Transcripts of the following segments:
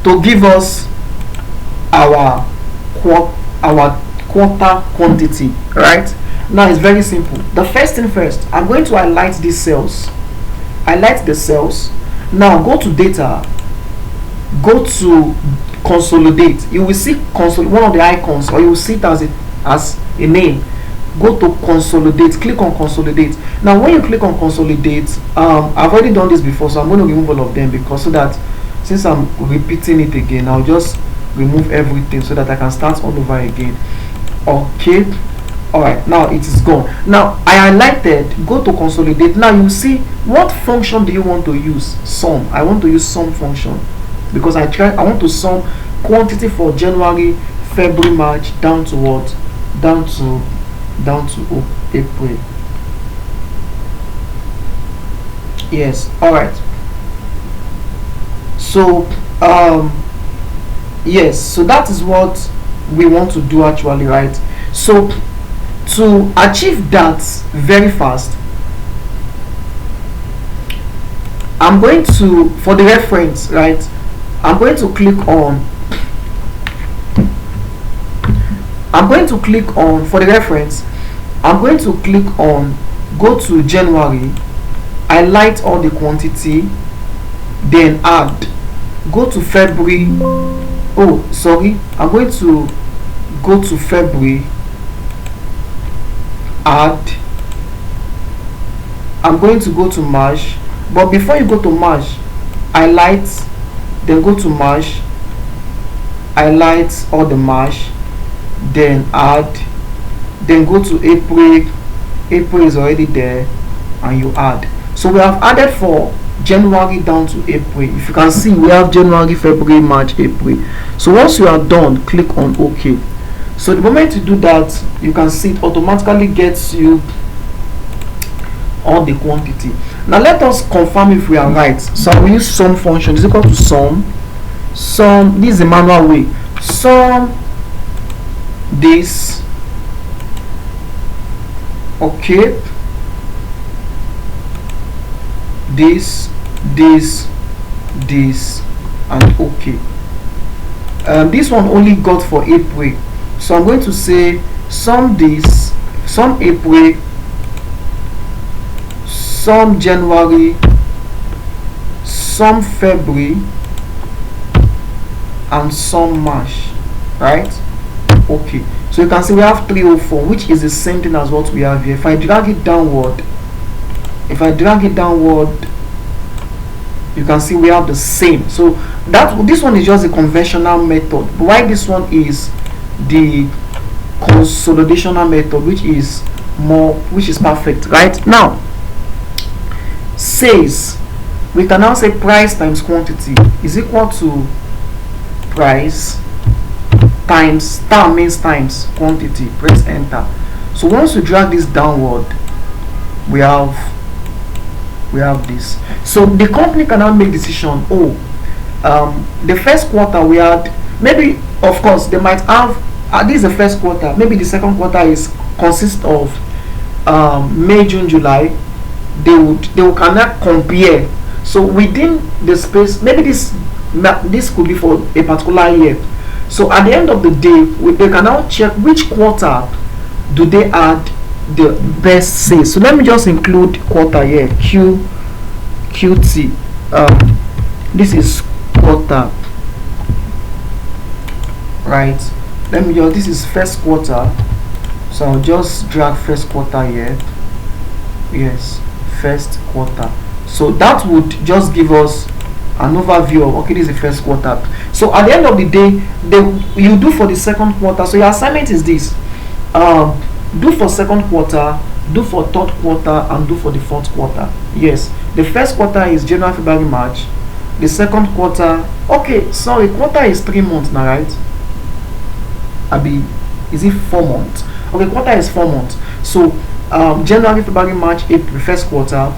to give us our our quarter quantity, right? Now it's very simple. The first thing first, I'm going to highlight these cells. Highlight the cells. Now go to data, go to consolidate. You will see one of the icons, or you will see it as a name. Go to consolidate, click on consolidate. Now when you click on consolidate, I've already done this before, so I'm going to remove all of them, because so that since I'm repeating it again, I'll just remove everything so that I can start all over again. Okay, alright, now it is gone. Now I highlighted, go to consolidate. Now you see, what function do you want to use? Sum. I want to use sum function, because I want to sum quantity for January, February, March down to what? Down to April. Yes, alright. So yes, so that is what we want to do actually, right? So to achieve that very fast, I'm going to, for the reference, right, I'm going to click on for the reference, I'm going to click on, go to January, highlight all the quantity, then add. Go to February. Oh, sorry, I'm going to go to February, add. I'm going to go to March, but before you go to March, highlight, then go to March, highlight all the March, then add, then go to April. April is already there, and you add. So we have added for January down to April. If you can see, we have January, February, March, April. So once you are done, click on OK. So the moment you do that, you can see it automatically gets you all the quantity. Now let us confirm if we are right. So I will use sum function is equal to sum. This is the manual way. Sum this. Okay. This, and okay. This one only got for April, so I'm going to say sum this, sum April, sum January, sum February, and sum March, right? Okay, so you can see we have 304, which is the same thing as what we have here. If I drag it downward, you can see we have the same. So this one is just a conventional method, but why this one is the consolidational method, which is perfect. Right now, says we can now say price times quantity is equal to price times star means times quantity. Press enter. So once we drag this downward, we have this. So the company can now make decision. The first quarter we had, maybe of course they might have this is the first quarter, maybe the second quarter consists of May, June, July. They will cannot compare. So within the space, maybe this could be for a particular year. So at the end of the day, they can now check which quarter do they add the best sales. So let me just include quarter here, QT. This is quarter, right? This is first quarter, so I'll just drag first quarter here. Yes, first quarter. So that would just give us an overview of, okay, this is the first quarter. So at the end of the day, you do for the second quarter. So your assignment is this: do for second quarter, do for third quarter, and do for the fourth quarter. Yes, the first quarter is January, February, March. The second quarter, okay, sorry, quarter is 3 months now, right? Is it 4 months? Okay, quarter is 4 months. So January, February, March, April, first quarter.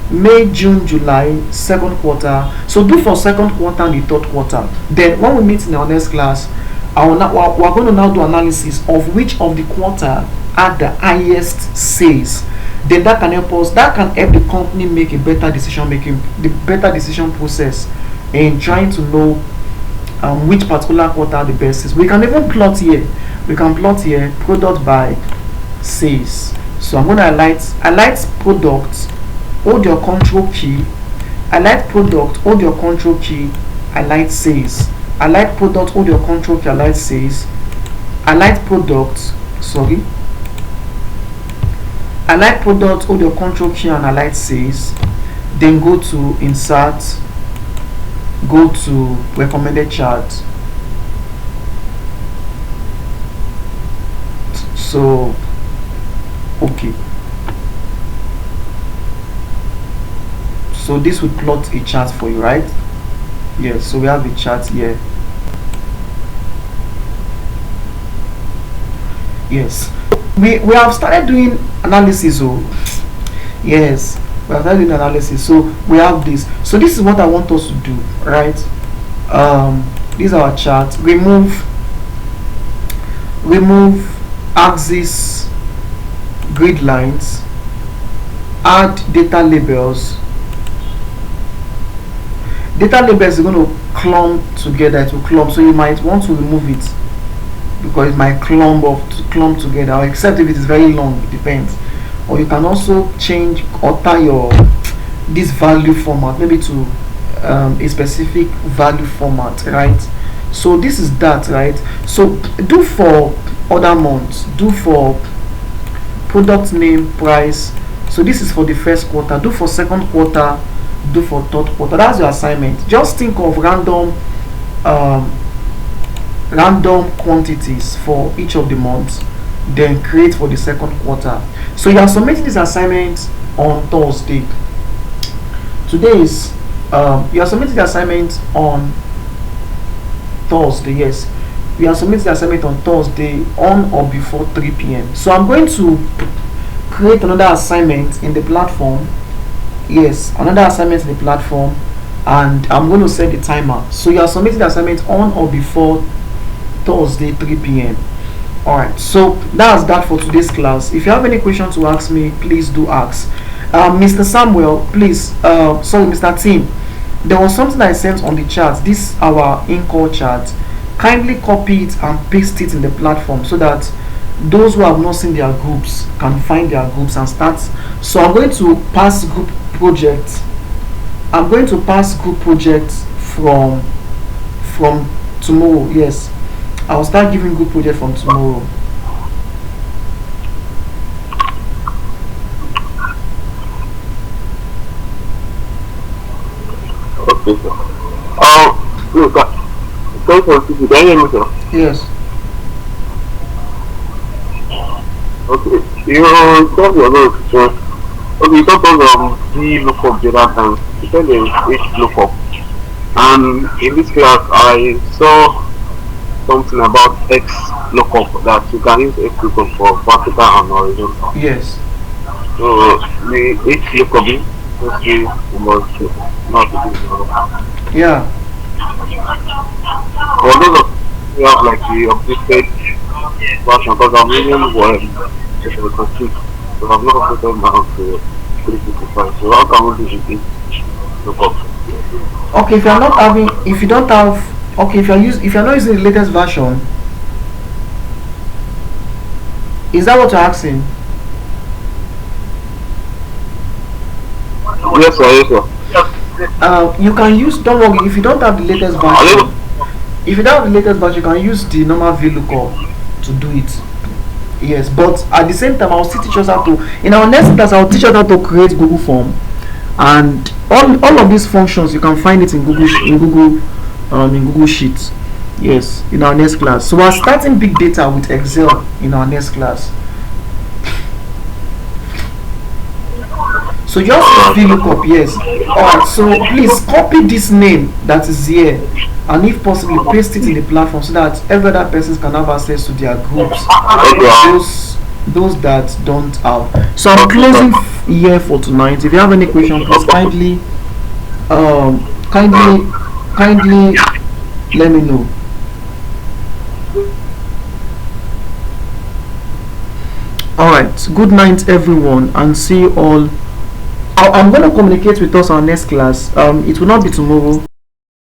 May, June, July, second quarter. So do for second quarter and the third quarter. Then when we meet in our next class, we're going to now do analysis of which of the quarter had the highest sales. Then that can help the company make a better decision process in trying to know which particular quarter the best is. We can even plot here. We can plot here product by sales. So I'm going to highlight product, hold your control key, highlight product, hold your control key, highlight sales, highlight product, hold your control key, highlight sales, highlight product, sorry, highlight product, hold your control key and highlight sales, then go to insert, go to recommended chart. So okay, so this will plot a chart for you, right? Yes, so we have a chart here. Yes, we have started doing analysis. Oh yes, we have started doing analysis. So we have this. So this is what I want us to do, right? This is our chart. Remove axis, grid lines, add data labels. Data labels is going to clump together. It will clump, so you might want to remove it because it might clump together, or except if it is very long, it depends. Or you can also change, alter your this value format maybe to a specific value format, right? So this is that, right? So do for other months, do for product name, price. So this is for the first quarter. Do for second quarter, do for third quarter. That's your assignment. Just think of random quantities for each of the months, then create for the second quarter. So you are submitting this assignment on Thursday. Today is you are submitting the assignment on Thursday. Yes, we are submitting the assignment on Thursday on or before 3 p.m. So I'm going to create another assignment in the platform. Yes, another assignment in the platform, and I'm going to set the timer. So you are submitting the assignment on or before Thursday 3 p.m. Alright, so that's that for today's class. If you have any questions to ask me, please do ask. Mr. Samuel, please, sorry, Mr. Tim, there was something I sent on the chat. This our in-call chat. Kindly copy it and paste it in the platform so that those who have not seen their groups can find their groups and start. So I'm going to pass group project. I'm going to pass group projects from tomorrow. Yes, I'll start giving group project from tomorrow. Okay, sir. Look, sorry for you. Can you hear me, sir? Yes. Okay. You told your lot. Okay, you talked about the lookup the other time. You said there is H lookup. And in this class, I saw something about X lookup, that you can use X lookup for vertical and horizontal. Yes. So the H lookup is mostly not to do. Yeah. For those of you have like the updated version, because I'm using Word to complete, so I've not updated my own to 355. So how can we do it? Lookup. Okay, if you're not having, if you don't have, okay, if you're not using the latest version, is that what you're asking? Yes, sir. Yes, sir. You can use, don't worry, if you don't have the latest version, if you don't have the latest version, you can use the normal VLOOKUP to do it. Yes, but at the same time, I'll still teach us how to, in our next class, I'll teach us how to create Google Form, and all of these functions you can find it in Google Sheets. Yes, in our next class. So we're starting big data with Excel in our next class. So just VLOOKUP, yes. Alright, so please copy this name that is here, and if possible paste it in the platform so that every other person can have access to their groups, those that don't have. So I'm closing here for tonight. If you have any questions, please kindly let me know. Alright, good night everyone, and see you all. I'm going to communicate with us our next class. It will not be tomorrow.